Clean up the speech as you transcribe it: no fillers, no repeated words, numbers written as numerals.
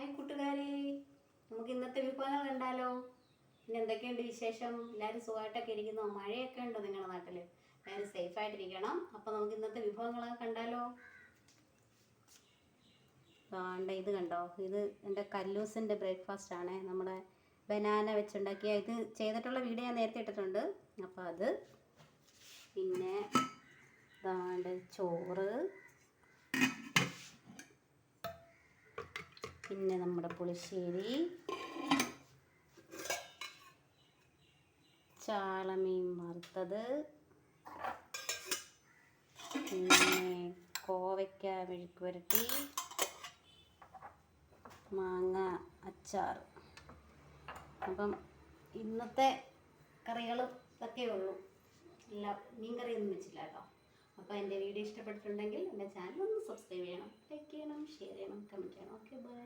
Hi കൂട്ടുകാരെ, നമുക്ക് ഇന്നത്തെ വിഭവങ്ങൾ കണ്ടാലോ? പിന്നെ എന്തൊക്കെയുണ്ട് വിശേഷം? എല്ലാവരും സുഖമായിട്ടൊക്കെ ഇരിക്കുന്നോ? മഴയൊക്കെ ഉണ്ടോ നിങ്ങളുടെ നാട്ടിൽ? എല്ലാവരും സേഫായിട്ടിരിക്കണം. അപ്പോൾ നമുക്ക് ഇന്നത്തെ വിഭവങ്ങളൊക്കെ കണ്ടാലോ? ഇത് കണ്ടോ, ഇത് എൻ്റെ കല്ലൂസിൻ്റെ ബ്രേക്ക്ഫാസ്റ്റ് ആണ്. നമ്മുടെ ബനാന വെച്ചുണ്ടാക്കിയ ഇത് ചെയ്തിട്ടുള്ള വീഡിയോ ഞാൻ നേരത്തെ ഇട്ടിട്ടുണ്ട്. അപ്പോൾ അത് പിന്നെ ചോറ്, പിന്നെ നമ്മുടെ പുളിശ്ശേരി, ചാളമീൻ വറുത്തത്, പിന്നെ കോവയ്ക്ക മെഴുക്ക് പുരട്ടി, മാങ്ങ അച്ചാർ. അപ്പം ഇന്നത്തെ കറികൾ ഇതൊക്കെ ഉള്ളൂ. മീൻ കറിയൊന്നും വെച്ചില്ല കേട്ടോ. അപ്പോൾ എൻ്റെ വീഡിയോ ഇഷ്ടപ്പെട്ടിട്ടുണ്ടെങ്കിൽ എൻ്റെ ചാനൽ ഒന്ന് സബ്സ്ക്രൈബ് ചെയ്യണം, ലൈക്ക് ചെയ്യണം, ഷെയർ ചെയ്യണം, കമൻറ്റ് ചെയ്യണം. Okay, by.